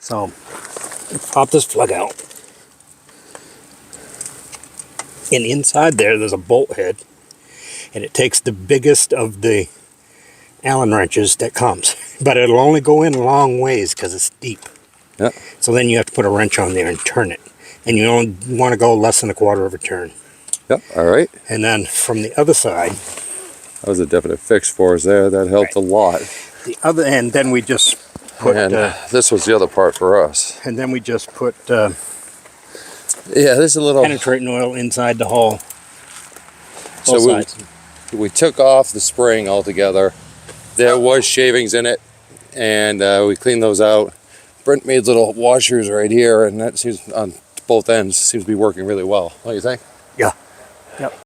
So pop this plug out. And inside there's a bolt head. And it takes the biggest of the Allen wrenches that comes. But it'll only go in long ways because it's deep. Yeah. So then you have to put a wrench on there and turn it. And you only want to go less than a quarter of a turn. Yep, all right. And then from the other side, that was a definite fix for us there. That helped a lot. The other end, then we just put... And this was the other part for us. And then we just put yeah, this is a little... penetrating oil inside the hull. So we took off the spring altogether. There was shavings in it, and we cleaned those out. Brent made little washers right here, and that seems on both ends seems to be working really well. What do you think? Yeah. Yep.